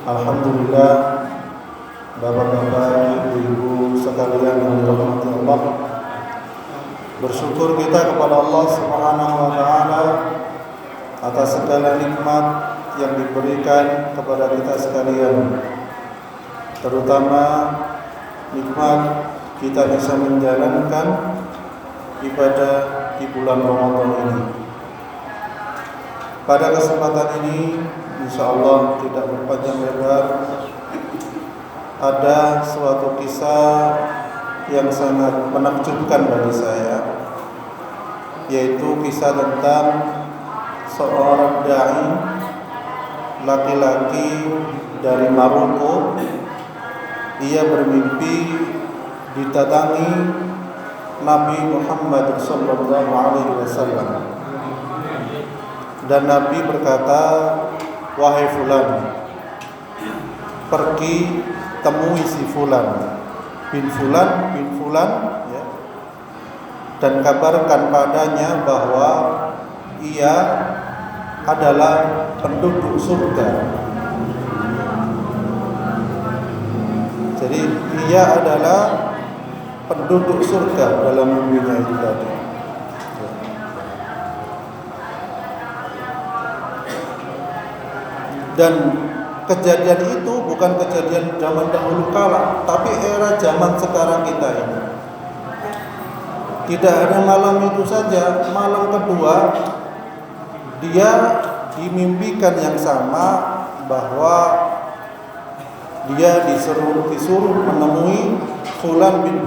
Alhamdulillah, Bapak-bapak, ibu-ibu sekalian yang dirahmati Allah, bersyukur kita kepada Allah Subhanahu wa taala atas segala nikmat yang diberikan kepada kita sekalian. Terutama nikmat kita bisa menjalankan ibadah di bulan Ramadan ini. Pada kesempatan ini, insyaallah tidak berpanjang lebar, ada suatu kisah yang sangat menakjubkan bagi saya, yaitu kisah tentang seorang dai laki-laki dari Maroko. Ia bermimpi didatangi Nabi Muhammad SAW, dan Nabi berkata, "Wahai fulan, pergi temui si fulan bin fulan ya, dan kabarkan padanya bahwa ia adalah penduduk surga." Jadi ia adalah penduduk surga dalam mimpinya itu tadi. Dan kejadian itu bukan kejadian zaman dahulu kala, tapi era zaman sekarang kita ini. Tidak hanya malam itu saja, malam kedua dia dimimpikan yang sama, bahwa dia disuruh menemui fulan bin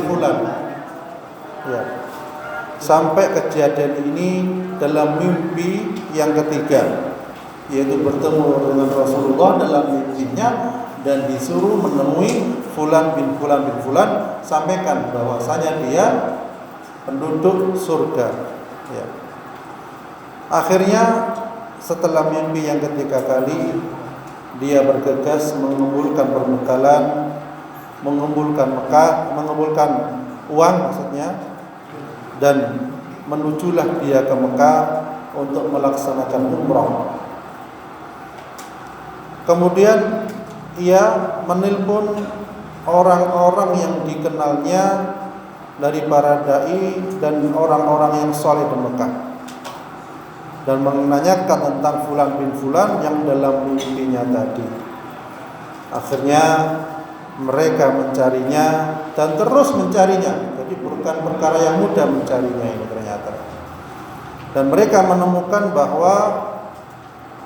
fulan. Ya. Sampai kejadian ini dalam mimpi yang ketiga, yaitu bertemu dengan Rasulullah dalam mimpinya dan disuruh menemui fulan bin fulan, sampaikan bahwasanya dia penduduk surga. Ya. Akhirnya setelah mimpi yang ketiga kali, dia bergegas mengumpulkan perbekalan, mengumpulkan uang maksudnya, dan menujulah dia ke Mekah untuk melaksanakan umrah. Kemudian ia menelpon orang-orang yang dikenalnya dari para dai dan orang-orang yang saleh di Mekah, dan menanyakan tentang fulan bin fulan yang dalam mimpinya tadi. Akhirnya mereka mencarinya dan terus mencarinya. Jadi bukan perkara yang mudah mencarinya ini ternyata. Dan mereka menemukan bahwa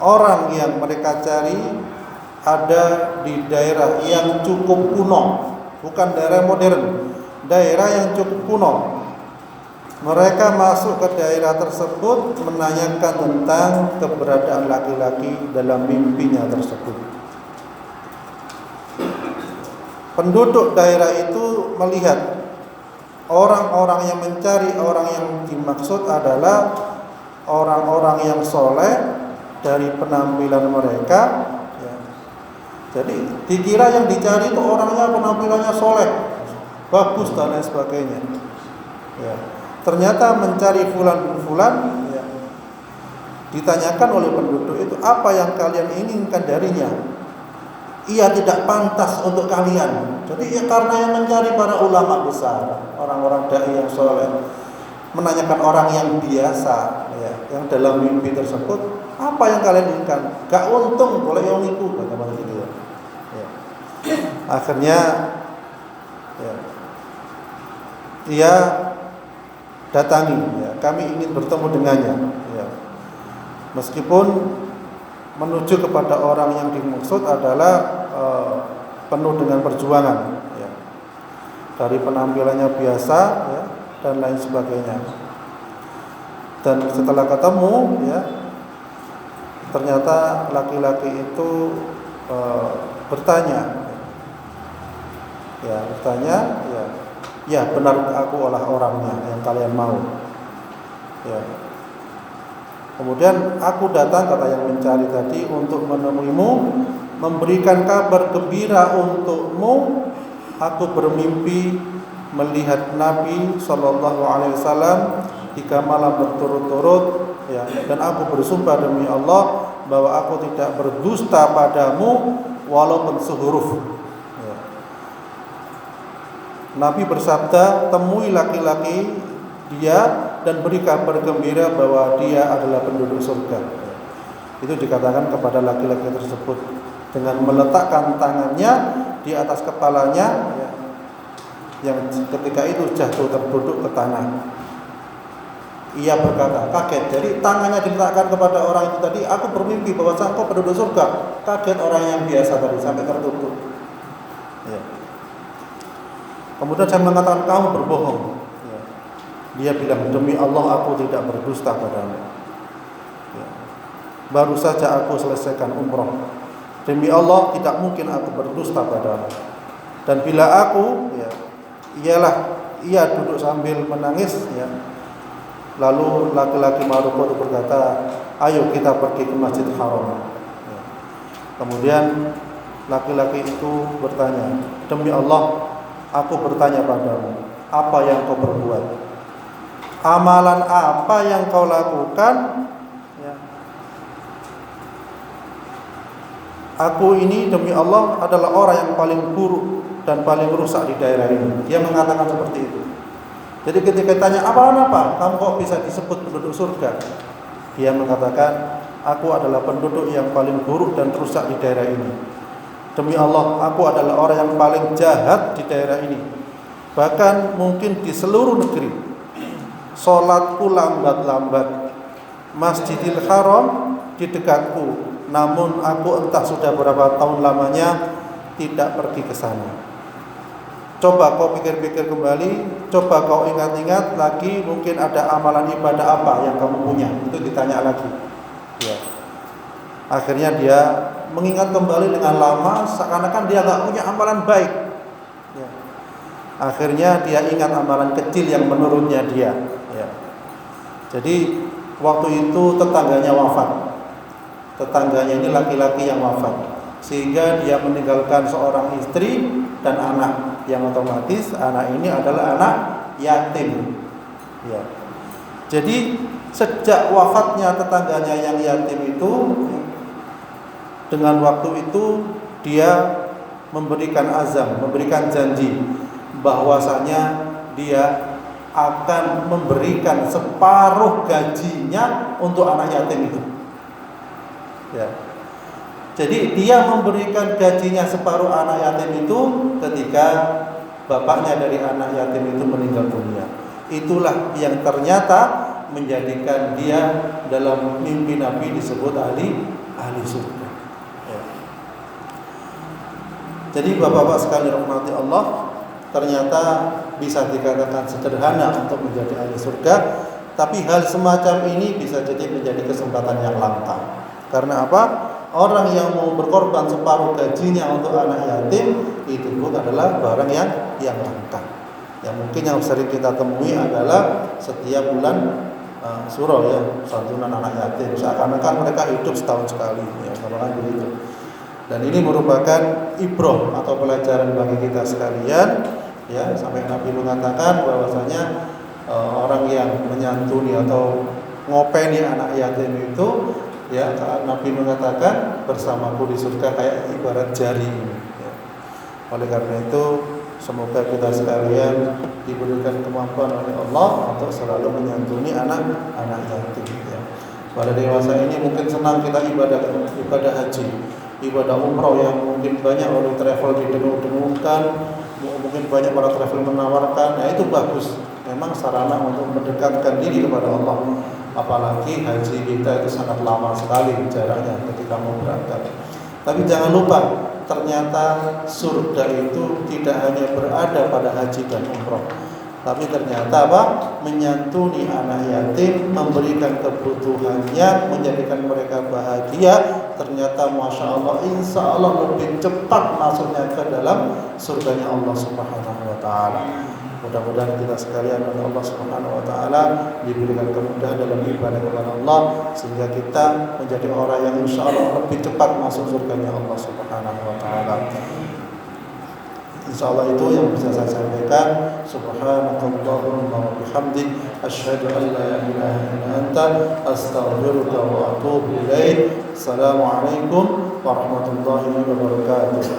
orang yang mereka cari ada di daerah yang cukup kuno, bukan daerah modern, daerah yang cukup kuno. Mereka masuk ke daerah tersebut menanyakan tentang keberadaan laki-laki dalam mimpinya tersebut. Penduduk daerah itu melihat orang-orang yang mencari orang yang dimaksud adalah orang-orang yang soleh dari penampilan mereka. Ya. Jadi dikira yang dicari itu orangnya penampilannya soleh, bagus dan lain sebagainya. Ya. Ternyata mencari fulan bin fulan, ya, ditanyakan oleh penduduk itu, apa yang kalian inginkan darinya? Ia tidak pantas untuk kalian. Jadi ya, karena yang mencari para ulama besar, orang-orang dai yang soleh, menanyakan orang yang biasa, ya, yang dalam mimpi tersebut, apa yang kalian inginkan? Gak untung, boleh yang ikut, bagaimana gitu ya. Ya. Akhirnya, ya, dia datangi, ya, kami ingin bertemu dengannya. Ya. Meskipun menuju kepada orang yang dimaksud adalah penuh dengan perjuangan, ya. Dari penampilannya biasa, ya, dan lain sebagainya. Dan setelah ketemu, ya, ternyata laki-laki itu bertanya, ya, ya benar, aku olah orangnya yang kalian mau. Ya. Kemudian aku datang, kata yang mencari tadi, untuk menemuimu, memberikan kabar gembira untukmu. Aku bermimpi melihat Nabi SAW 3 malam berturut-turut, ya, dan aku bersumpah demi Allah bahwa aku tidak berdusta padamu walaupun sehuruf. Ya. Nabi bersabda, temui laki-laki dia dan beri kabar gembira bahwa dia adalah penduduk surga. Ya. Itu dikatakan kepada laki-laki tersebut dengan meletakkan tangannya di atas kepalanya, ya, yang ketika itu jatuh terduduk ke tanah. Ia berkata, kaget. Jadi tangannya diletakkan kepada orang itu tadi. Aku bermimpi bahwa engkau penduduk surga. Kaget orang yang biasa tadi sampai tertutup. Ya. Kemudian saya mengatakan, kamu berbohong. Ya. Dia bilang, demi Allah aku tidak berdusta padamu. Ya. Baru saja aku selesaikan umroh. Demi Allah tidak mungkin aku berdusta padamu. Dan bila aku, ya, ia duduk sambil menangis, ya. Lalu laki-laki Maroko itu berkata, ayo kita pergi ke Masjid Haram. Ya. Kemudian laki-laki itu bertanya, demi Allah aku bertanya padamu, apa yang kau berbuat? Amalan apa yang kau lakukan? Ya. Aku ini demi Allah adalah orang yang paling buruk dan paling rusak di daerah ini. Dia mengatakan seperti itu. Jadi ketika ditanya apa, kamu kok bisa disebut penduduk surga? Dia mengatakan, aku adalah penduduk yang paling buruk dan rusak di daerah ini. Demi Allah, aku adalah orang yang paling jahat di daerah ini. Bahkan mungkin di seluruh negeri. Salatku lambat-lambat. Masjidil Haram di dekatku. Namun aku entah sudah berapa tahun lamanya tidak pergi ke sana. Coba kau pikir-pikir kembali, coba kau ingat-ingat lagi, mungkin ada amalan ibadah apa yang kamu punya. Itu ditanya lagi. Ya. Akhirnya dia mengingat kembali dengan lama, seakan-akan dia nggak punya amalan baik. Ya. Akhirnya dia ingat amalan kecil yang menurutnya dia. Ya. Jadi waktu itu tetangganya wafat. Tetangganya ini laki-laki yang wafat, sehingga dia meninggalkan seorang istri dan anak. Yang otomatis anak ini adalah anak yatim. Ya. Jadi sejak wafatnya tetangganya yang yatim itu, dengan waktu itu dia memberikan azam, memberikan janji bahwasanya dia akan memberikan separuh gajinya untuk anak yatim itu. Ya. Jadi dia memberikan gajinya separuh anak yatim itu ketika bapaknya dari anak yatim itu meninggal dunia. Itulah yang ternyata menjadikan dia dalam mimpi Nabi disebut ahli surga. Ya. Jadi bapak-bapak sekalian rahmati Allah, ternyata bisa dikatakan sederhana untuk menjadi ahli surga, tapi hal semacam ini bisa jadi menjadi kesempatan yang langka. Karena apa? Orang yang mau berkorban separuh gajinya untuk anak yatim itu adalah barang yang langka. Yang mungkin yang sering kita temui adalah setiap bulan surau, ya, santunan anak yatim. Seakan-akan mereka hidup setahun sekali, ya, kan begitu. Dan ini merupakan ibrah atau pelajaran bagi kita sekalian, ya. Sampai Nabi mengatakan bahwasanya orang yang menyantuni atau ngopeni anak yatim itu, ya, Nabi mengatakan bersamaku di surga kayak ibarat jari. Ya. Oleh karena itu, semoga kita sekalian diberikan kemampuan oleh Allah untuk selalu menyantuni anak-anak yatim. Ya. Pada dewasa ini mungkin senang kita ibadah haji, ibadah umroh yang mungkin banyak oleh travel didengung-dengungkan, mungkin banyak para travel menawarkan. Nah, itu bagus. Memang sarana untuk mendekatkan diri kepada Allah. Apalagi haji kita itu sangat lama sekali jaraknya ketika mau berangkat. Tapi jangan lupa, ternyata surga itu tidak hanya berada pada haji dan umroh, tapi ternyata apa? Menyantuni anak yatim, memberikan kebutuhannya, menjadikan mereka bahagia. Ternyata masya Allah, insya Allah lebih cepat masuknya ke dalam surganya Allah Subhanahu Wa Taala. Mudah-mudahan kita sekalian oleh Allah Subhanahu Wa Taala diberikan kemudahan dalam ibadah kepada Allah, sehingga kita menjadi orang yang insya Allah lebih cepat masuk surganya Allah Subhanahu Wa Taala. Insya Allah itu yang bisa saya sampaikan. Subhanakallahumma wa bihamdik, asyhadu an la ilaha illa anta, astaghfiruka wa atubu ilaik. Assalamualaikum warahmatullahi wabarakatuh.